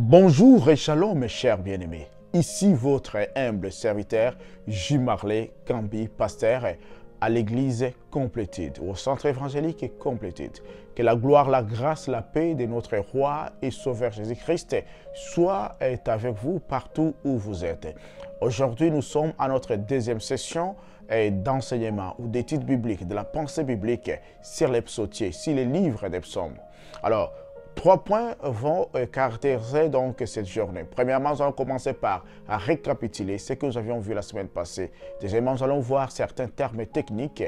Bonjour et shalom mes chers bien-aimés. Ici votre humble serviteur J. Marley Cambi, pasteur à l'église Completed, au centre évangélique Completed. Que la gloire, la grâce, la paix de notre roi et sauveur Jésus-Christ soit avec vous partout où vous êtes. Aujourd'hui, nous sommes à notre deuxième session d'enseignement ou d'études bibliques, de la pensée biblique sur les psautiers, sur les livres des psaumes. Alors, 3 points vont caractériser donc cette journée. Premièrement, nous allons commencer par récapituler ce que nous avions vu la semaine passée. Deuxièmement, nous allons voir certains termes techniques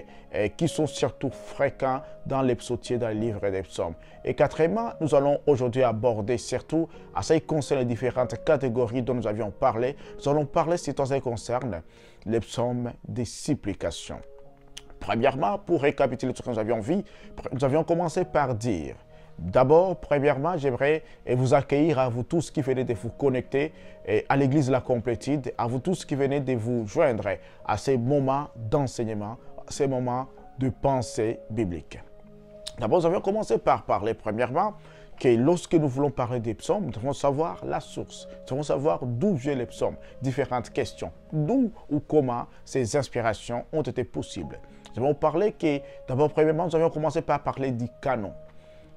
qui sont surtout fréquents dans les psautiers, dans les livres des psaumes. Et quatrièmement, nous allons aujourd'hui aborder surtout, à ce qui concerne les différentes catégories dont nous avions parlé, nous allons parler, ce qui concerne les psaumes des supplications. Premièrement, pour récapituler tout ce que nous avions vu, nous avions commencé par dire: d'abord, premièrement, j'aimerais vous accueillir à vous tous qui venez de vous connecter à l'église La Complétude, à vous tous qui venez de vous joindre à ces moments d'enseignement, ces moments de pensée biblique. D'abord, nous avions commencé par parler, premièrement, que lorsque nous voulons parler des psaumes, nous devons savoir la source, nous devons savoir d'où viennent les psaumes, différentes questions, d'où ou comment ces inspirations ont été possibles. Nous avons parlé que, d'abord, premièrement, nous avions commencé par parler du canon.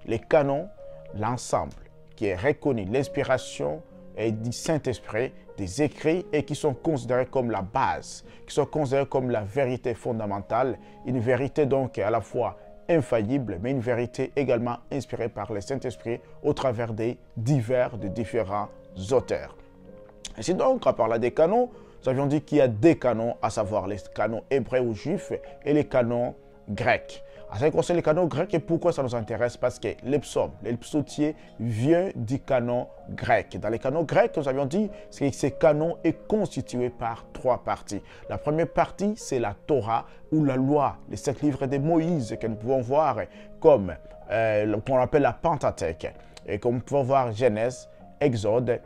Les canons, l'ensemble qui est reconnu, l'inspiration du Saint-Esprit, des écrits et qui sont considérés comme la base, qui sont considérés comme la vérité fondamentale, une vérité donc à la fois infaillible, mais une vérité également inspirée par le Saint-Esprit au travers des différents auteurs. Ainsi donc, à parler des canons, nous avions dit qu'il y a des canons, à savoir les canons hébreux ou juifs et les canons grecs. En ce qui concerne les canons grecs, et pourquoi ça nous intéresse? Parce que les psaumes, les psautiers viennent du canon grec. Dans les canons grecs, nous avions dit que ce canon est constitué par 3 parties. La première partie, c'est la Torah ou la loi, les 7 livres de Moïse que nous pouvons voir comme qu'on appelle la Pentateuque. Et comme nous pouvons voir Genèse, Exode,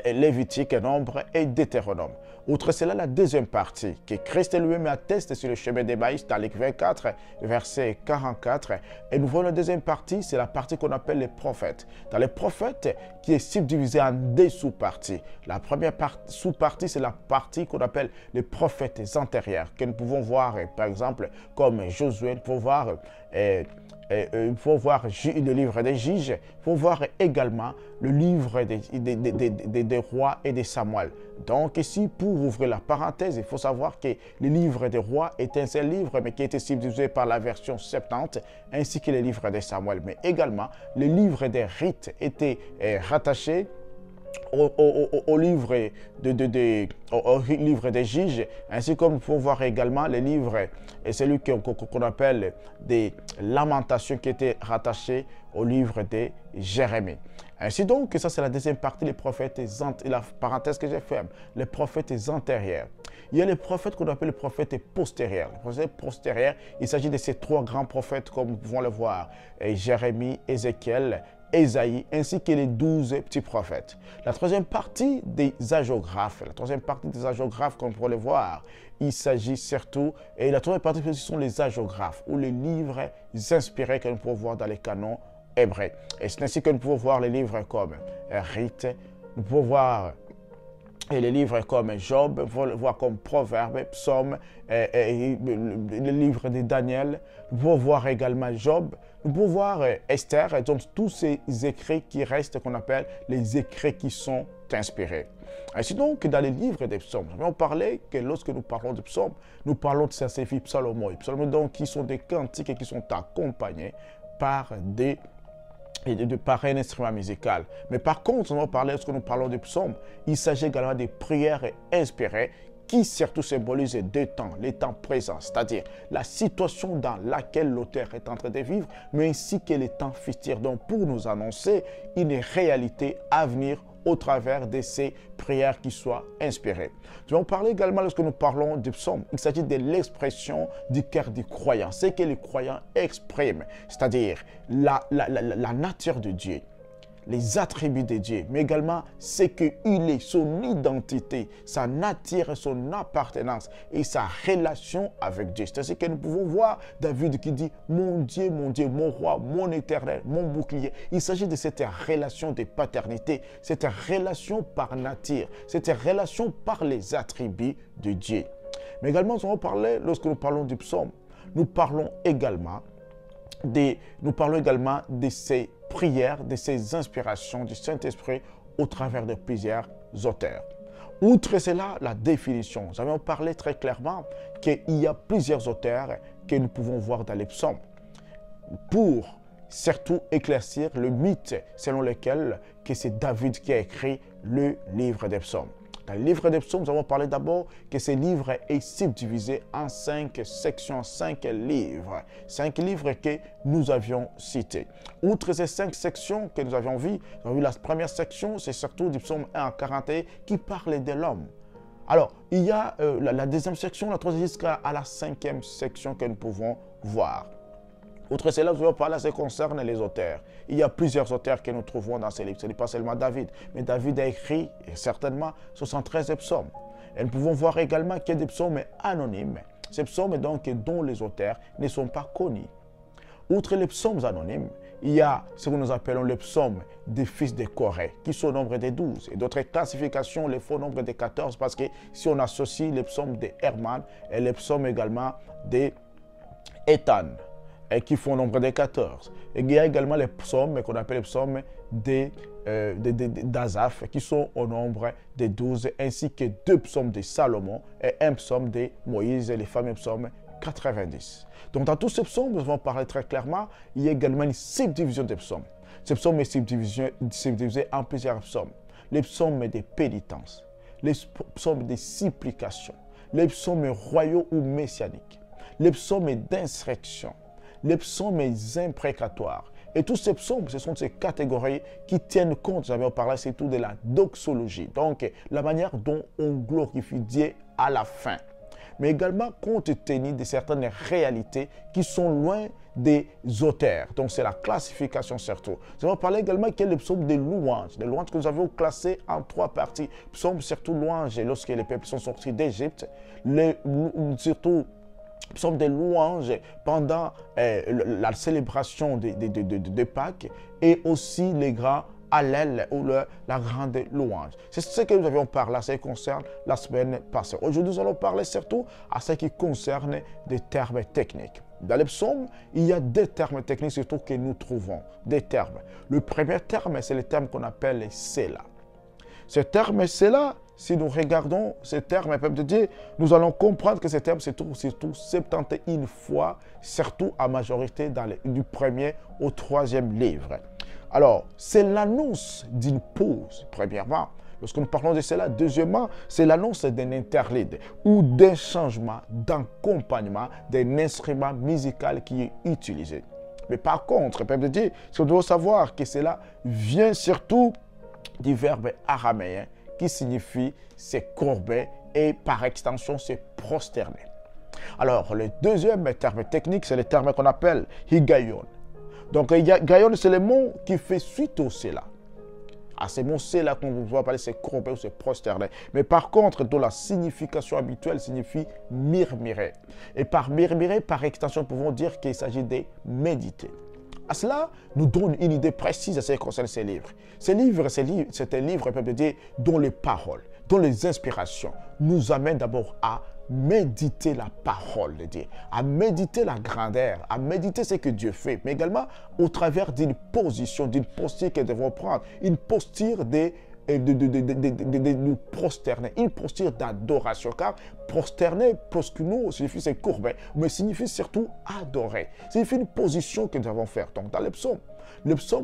Lévitique, Nombre et Deutéronome. Outre cela, la deuxième partie, que Christ lui-même atteste sur le chemin d'Emmaüs dans Luc 24, verset 44. Et nous voyons la deuxième partie, c'est la partie qu'on appelle les prophètes. Dans les prophètes, qui est subdivisée en 2 sous-parties. La première sous-partie, c'est la partie qu'on appelle les prophètes antérieurs, que nous pouvons voir, par exemple, comme Josué, nous pouvons voir il faut voir le livre des juges, il faut voir également le livre des rois et des Samuel. Donc ici, pour ouvrir la parenthèse, il faut savoir que le livre des rois est un seul livre, mais qui a été subdivisé par la version 70, ainsi que le livre des Samuel. Mais également, le livre des rites était rattaché au livre des juges, ainsi comme nous pouvons voir également les livres et celui qu'on appelle des lamentations qui étaient rattachés au livre de Jérémie. Ainsi donc, ça c'est la deuxième partie, les prophètes la parenthèse que j'ai ferme, les prophètes antérieurs. Il y a les prophètes qu'on appelle les prophètes postérieurs. Les prophètes postérieurs, il s'agit de ces 3 grands prophètes comme nous pouvons le voir, Jérémie, Ézéchiel, Ésaïe, ainsi que les 12 petits prophètes. La troisième partie des hagiographes, comme vous pouvez le voir, il s'agit surtout, et la troisième partie, ce sont les hagiographes, ou les livres inspirés que nous pouvons voir dans les canons hébreux. Et c'est ainsi que nous pouvons voir les livres comme Rite, nous pouvons voir les livres comme Job, nous pouvons voir comme Proverbes, Psaumes, le livre de Daniel, nous pouvons voir également Job, nous pouvons voir Esther, et donc tous ces écrits qui restent, qu'on appelle les écrits qui sont inspirés. Ainsi donc, dans les livres des psaumes, nous avons parlé que lorsque nous parlons de psaumes, nous parlons de ces psalmos. Les psalmos donc qui sont des cantiques et qui sont accompagnés par par un instrument musical. Mais par contre, lorsque nous parlons de psaumes, il s'agit également de prières inspirées qui surtout symbolisent 2 temps, les temps présents, c'est-à-dire la situation dans laquelle l'auteur est en train de vivre, mais ainsi que les temps futurs, donc pour nous annoncer une réalité à venir au travers de ces prières qui soient inspirées. Nous allons parler également, lorsque nous parlons du psaume, il s'agit de l'expression du cœur du croyant, ce que les croyants expriment, c'est-à-dire la nature de Dieu, les attributs de Dieu, mais également ce qu'il est, son identité, sa nature, son appartenance et sa relation avec Dieu. C'est ainsi que nous pouvons voir David qui dit « Mon Dieu, mon roi, mon éternel, mon bouclier ». Il s'agit de cette relation de paternité, cette relation par nature, cette relation par les attributs de Dieu. Mais également, nous allons parler, lorsque nous parlons du psaume, nous parlons également de ces prières, de ces inspirations du Saint-Esprit au travers de plusieurs auteurs. Outre cela, la définition. Nous avons parlé très clairement qu'il y a plusieurs auteurs que nous pouvons voir dans les psaumes pour surtout éclaircir le mythe selon lequel c'est David qui a écrit le livre des psaumes. Dans le livre des psaumes, nous avons parlé d'abord que ce livre est subdivisé en 5 sections, 5 livres. 5 livres que nous avions cités. Outre ces 5 sections que nous avions vues, la première section, c'est surtout du psaume 1 à 41 qui parle de l'homme. Alors, il y a la deuxième section, la troisième jusqu'à la 5e section que nous pouvons voir. Outre cela, nous allons parler à ce qui concerne les auteurs. Il y a plusieurs auteurs que nous trouvons dans ces livres. Ce n'est pas seulement David, mais David a écrit certainement 73 psaumes. Et nous pouvons voir également qu'il y a des psaumes anonymes. Ces psaumes donc dont les auteurs ne sont pas connus. Outre les psaumes anonymes, il y a ce que nous appelons les psaumes des fils de Corée, qui sont au nombre de 12. Et d'autres classifications les font au nombre de 14, parce que si on associe les psaumes de Herman et les psaumes également d'Ethan, et qui font nombre de 14. Et il y a également les psaumes qu'on appelle les psaumes d'Azaph qui sont au nombre de 12, ainsi que 2 psaumes de Salomon et un psaume de Moïse et les fameux psaumes 90. Donc dans tous ces psaumes, nous allons parler très clairement, il y a également une subdivision des psaumes. Ces psaumes sont subdivisés en plusieurs psaumes. Les psaumes de pénitence, les psaumes de supplication, les psaumes royaux ou messianiques, les psaumes d'insurrection, les psaumes imprécatoires. Et tous ces psaumes, ce sont ces catégories qui tiennent compte, j'avais parlé surtout de la doxologie, donc la manière dont on glorifie Dieu à la fin. Mais également compte tenu de certaines réalités qui sont loin des auteurs. Donc c'est la classification surtout. Nous allons parler également qu'il y a les psaumes des louanges que nous avons classés en 3 parties. Psaumes surtout louanges, lorsque les peuples sont sortis d'Égypte, surtout psaumes des louanges pendant la célébration de Pâques et aussi les grands Hallel ou la grande louange. C'est ce que nous avions parlé, ce qui concerne la semaine passée. Aujourd'hui, nous allons parler surtout à ce qui concerne des termes techniques. Dans les psaumes, il y a 2 termes techniques surtout que nous trouvons. Des termes. Le premier terme, c'est le terme qu'on appelle les Séla. Ce terme Séla, si nous regardons ce terme, peuple de Dieu, nous allons comprendre que ce terme se trouve surtout 71 fois, surtout à majorité du 1er au 3e livre. Alors, c'est l'annonce d'une pause, premièrement. Lorsque nous parlons de cela, deuxièmement, c'est l'annonce d'un interlude ou d'un changement d'accompagnement d'un instrument musical qui est utilisé. Mais par contre, peuple de Dieu, nous devons savoir que cela vient surtout du verbe araméen qui signifie se courber et par extension se prosterner. Alors, le deuxième terme technique, c'est le terme qu'on appelle higayon. Donc, higayon, c'est le mot qui fait suite au cela. À ces mots là qu'on va parler, c'est courber ou se prosterner. Mais par contre, dont la signification habituelle signifie murmurer. Et par murmurer, par extension, nous pouvons dire qu'il s'agit de méditer. À cela nous donne une idée précise à ce qui concerne ces livres. Ces livres, c'est un livre, peuple de Dieu, dont les paroles, dont les inspirations nous amènent d'abord à méditer la parole de Dieu, à méditer la grandeur, à méditer ce que Dieu fait, mais également au travers d'une position, d'une posture que nous devons prendre, une posture de nous prosterner, une posture d'adoration, car prosterner, proskuno, signifie se courber, mais signifie surtout adorer, signifie une position que nous devons faire. Donc dans les psaumes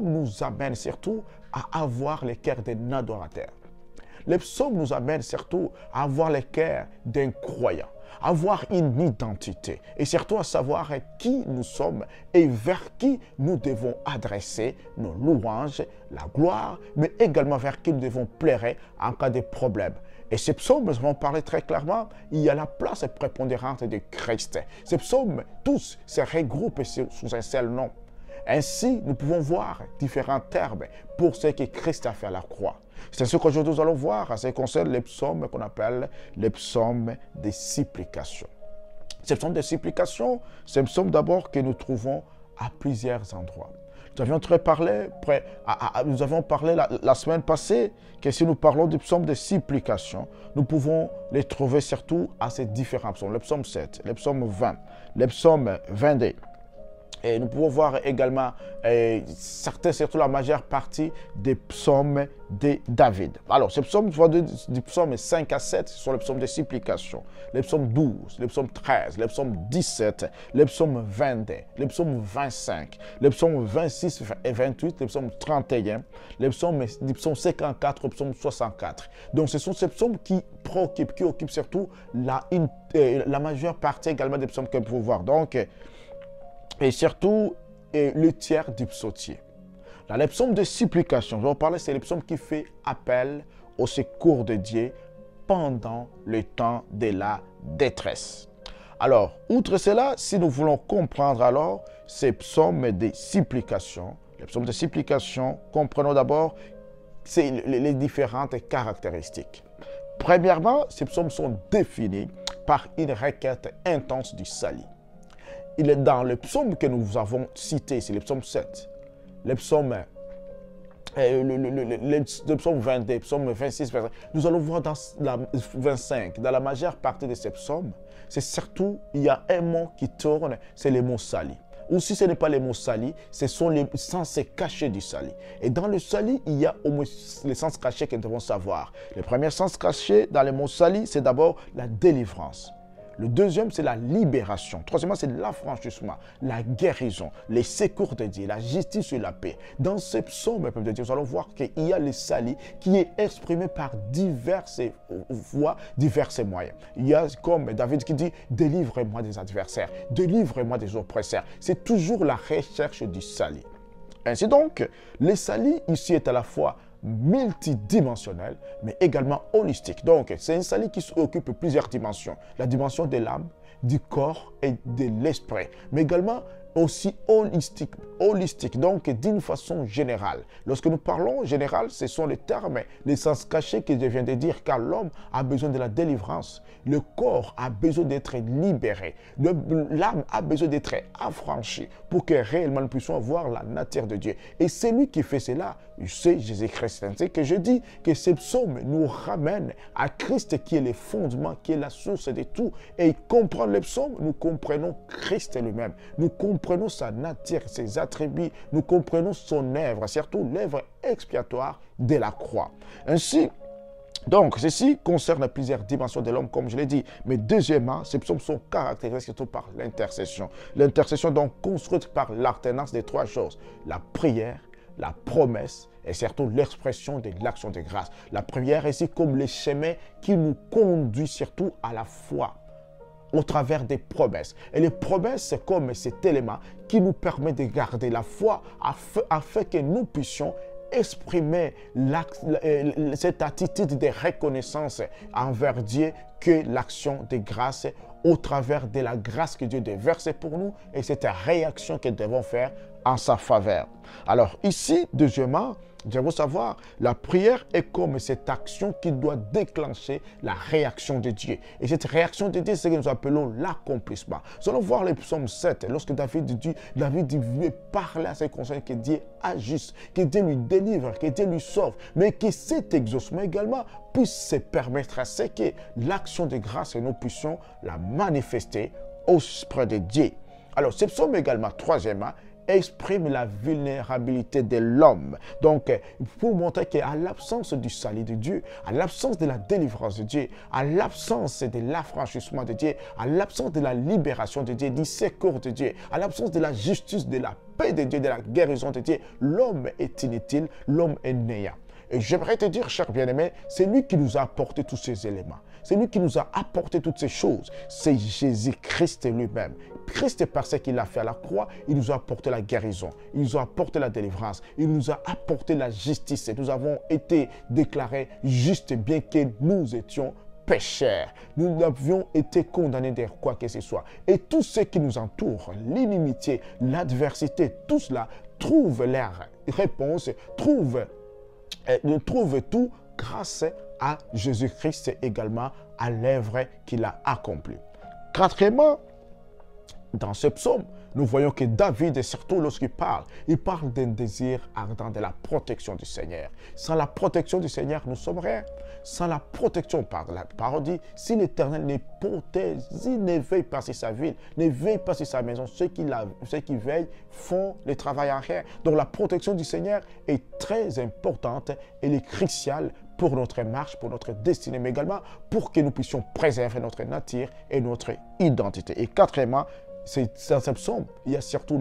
nous amène surtout à avoir le cœur d'un adorateur. Les psaumes nous amènent surtout à avoir le cœur d'un croyant, à avoir une identité et surtout à savoir qui nous sommes et vers qui nous devons adresser nos louanges, la gloire, mais également vers qui nous devons plaire en cas de problème. Et ces psaumes, nous allons parler très clairement, il y a la place prépondérante de Christ. Ces psaumes, tous se regroupent sous un seul nom. Ainsi, nous pouvons voir différents termes pour ce que Christ a fait à la croix. C'est ce qu'aujourd'hui nous allons voir en ce qui concerne les psaumes qu'on appelle les psaumes de supplication. Ces psaumes de supplication, c'est un psaume d'abord que nous trouvons à plusieurs endroits. Nous avions parlé la semaine passée que si nous parlons du psaume de supplication, nous pouvons les trouver surtout à ces différents psaumes. Le psaume 7, le psaume 20, le psaume 22. Et nous pouvons voir également certains, surtout la majeure partie des psaumes de David. Alors, ces psaumes, du psaume 5 à 7, ce sont les psaumes de supplication. Les psaumes 12, les psaumes 13, les psaumes 17, les psaumes 22, les psaumes 25, les psaumes 26 et 28, les psaumes 31, les psaumes 54, les psaumes 64. Donc, ce sont ces psaumes qui occupent surtout la majeure partie également des psaumes que vous pouvez voir. Donc, et surtout le tiers du psautier. Dans les psaumes de supplication, je vais vous parler, c'est les psaumes qui font appel au secours de Dieu pendant le temps de la détresse. Alors, outre cela, si nous voulons comprendre alors ces psaumes de supplication, les psaumes de supplication, comprenons d'abord les différentes caractéristiques. Premièrement, ces psaumes sont définis par une requête intense du salut. Il est dans le psaume que nous avons cité, c'est le psaume 7, le psaume 22, le psaume 26, nous allons voir dans la 25, dans la majeure partie de ces psaumes, c'est surtout, il y a un mot qui tourne, c'est le mot sali. Ou si ce n'est pas les mots sali, ce sont les sens cachés du sali. Et dans le sali, il y a au moins les sens cachés que nous devons savoir. Le premier sens caché dans les mots sali, c'est d'abord la délivrance. Le deuxième, c'est la libération. Troisièmement, c'est l'affranchissement, la guérison, les secours de Dieu, la justice et la paix. Dans ces psaumes, peuple de Dieu, nous allons voir qu'il y a le salut qui est exprimé par diverses voies, divers moyens. Il y a comme David qui dit, délivre-moi des adversaires, délivre-moi des oppresseurs. C'est toujours la recherche du salut. Ainsi donc, le salut ici est à la fois multidimensionnel, mais également holistique. Donc, c'est un salut qui occupe plusieurs dimensions. La dimension de l'âme, du corps et de l'esprit, mais également aussi holistique, donc d'une façon générale. Lorsque nous parlons général, ce sont les termes, les sens cachés que je viens de dire, car l'homme a besoin de la délivrance, le corps a besoin d'être libéré, l'âme a besoin d'être affranchie pour que réellement nous puissions voir la nature de Dieu. Et c'est lui qui fait cela, c'est Jésus-Christ. C'est que je dis que ces psaumes nous ramènent à Christ qui est le fondement, qui est la source de tout. Et comprendre les psaumes, nous comprenons Christ lui-même. Nous comprenons sa nature, ses attributs, nous comprenons son œuvre, surtout l'œuvre expiatoire de la croix. Ainsi, donc, ceci concerne plusieurs dimensions de l'homme, comme je l'ai dit. Mais deuxièmement, ces psaumes sont caractérisés surtout par l'intercession. L'intercession donc construite par l'alternance des trois choses. La prière, la promesse et surtout l'expression de l'action de grâce. La prière est ici comme le chemin qui nous conduit surtout à la foi au travers des promesses. Et les promesses, c'est comme cet élément qui nous permet de garder la foi afin que nous puissions exprimer cette attitude de reconnaissance envers Dieu que l'action de grâce au travers de la grâce que Dieu déverse pour nous et cette réaction que nous devons faire en sa faveur. Alors ici, deuxièmement, je veux savoir, la prière est comme cette action qui doit déclencher la réaction de Dieu. Et cette réaction de Dieu, c'est ce que nous appelons l'accomplissement. Nous allons voir le psaume 7, lorsque David veut parler à ses conseils que Dieu agisse, que Dieu lui délivre, que Dieu lui sauve, mais que cet exaucement également puisse se permettre à ce que l'action de grâce, nous puissions la manifester auprès de Dieu. Alors, ce psaume également, troisièmement, exprime la vulnérabilité de l'homme. Donc, pour montrer qu'à l'absence du salut de Dieu, à l'absence de la délivrance de Dieu, à l'absence de l'affranchissement de Dieu, à l'absence de la libération de Dieu, du secours de Dieu, à l'absence de la justice, de la paix de Dieu, de la guérison de Dieu, l'homme est inutile, l'homme est néant. Et j'aimerais te dire, cher bien-aimé, c'est lui qui nous a apporté tous ces éléments. C'est lui qui nous a apporté toutes ces choses. C'est Jésus-Christ lui-même. Christ, par ce qu'il a fait à la croix, il nous a apporté la guérison. Il nous a apporté la délivrance. Il nous a apporté la justice. Et nous avons été déclarés justes bien que nous étions pécheurs. Nous avions été condamnés de quoi que ce soit. Et tous ceux qui nous entourent, l'inimitié, l'adversité, tout cela, trouvent leur réponse, trouvent tout grâce à Jésus-Christ également, à l'œuvre qu'il a accomplie. Quatrièmement, dans ce psaume, nous voyons que David, surtout lorsqu'il parle d'un désir ardent de la protection du Seigneur. Sans la protection du Seigneur, nous sommes rien. Sans la protection, par la parole dit, si l'Éternel n'est protège, il ne veille pas sur sa ville, ne veille pas sur sa maison, ceux qui veillent font le travail en rien. Donc la protection du Seigneur est très importante, elle est cruciale pour notre marche, pour notre destinée, mais également pour que nous puissions préserver notre nature et notre identité. Et quatrièmement, dans ce psaume, il y a surtout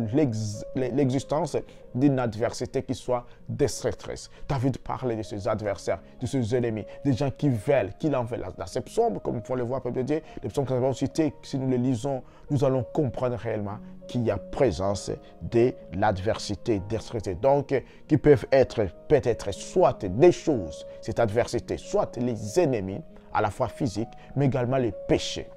l'existence d'une adversité qui soit destructrice. David parlait de ses adversaires, de ses ennemis, des gens qui veulent, qui l'en veulent. Dans ce psaume, comme on le voit, peut Dieu, les psaumes que nous avons cités, si nous les lisons, nous allons comprendre réellement qu'il y a présence de l'adversité destructrice. Donc, qui peuvent être peut-être soit des choses, cette adversité, soit les ennemis, à la fois physiques, mais également les péchés.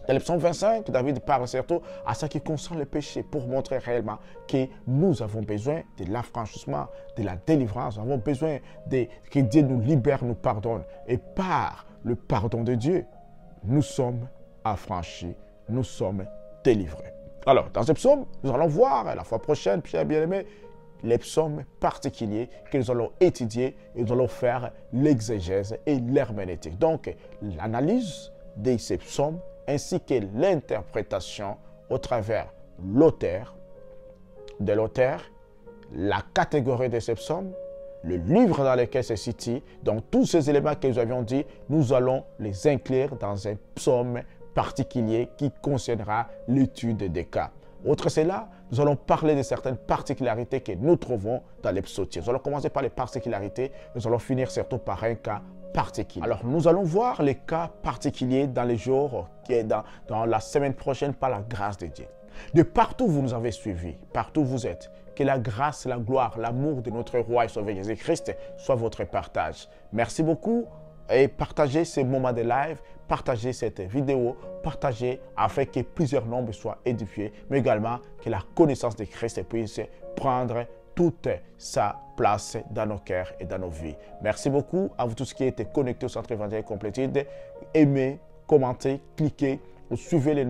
Dans le psaume 25, David parle surtout à ce qui concerne le péché pour montrer réellement que nous avons besoin de l'affranchissement, de la délivrance. Nous avons besoin que Dieu nous libère, nous pardonne. Et par le pardon de Dieu, nous sommes affranchis, nous sommes délivrés. Alors, dans ce psaume, nous allons voir la fois prochaine, Pierre bien-aimé, les psaumes particuliers que nous allons étudier et nous allons faire l'exégèse et l'herméneutique. Donc, l'analyse de ces psaumes ainsi que l'interprétation au travers de l'auteur, la catégorie de ces psaumes, le livre dans lequel c'est cité. Donc, tous ces éléments que nous avions dit, nous allons les inclure dans un psaume particulier qui concernera l'étude des cas. Outre cela, nous allons parler de certaines particularités que nous trouvons dans les psautiers. Nous allons commencer par les particularités, nous allons finir surtout par un cas particulier. Alors, nous allons voir les cas particuliers dans les jours, dans la semaine prochaine par la grâce de Dieu. De partout où vous nous avez suivis, partout où vous êtes, que la grâce, la gloire, l'amour de notre roi et sauveur Jésus-Christ soit votre partage. Merci beaucoup et partagez ces moments de live, partagez cette vidéo, partagez afin que plusieurs nombres soient édifiés, mais également que la connaissance de Christ puisse prendre toute sa place dans nos cœurs et dans nos vies. Merci beaucoup à vous tous qui étaient connectés au Centre évangélique Complétude. Aimez, commentez, cliquez ou suivez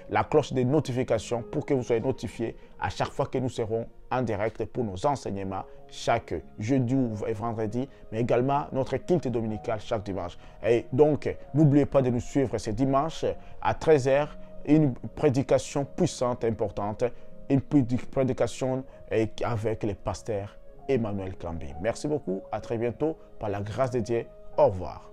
la cloche des notifications pour que vous soyez notifiés à chaque fois que nous serons en direct pour nos enseignements chaque jeudi et vendredi, mais également notre culte dominical chaque dimanche. Et donc, n'oubliez pas de nous suivre ce dimanche à 13 h, une prédication puissante, importante, une prédication avec le pasteur Emmanuel Kambi. Merci beaucoup, à très bientôt, par la grâce de Dieu. Au revoir.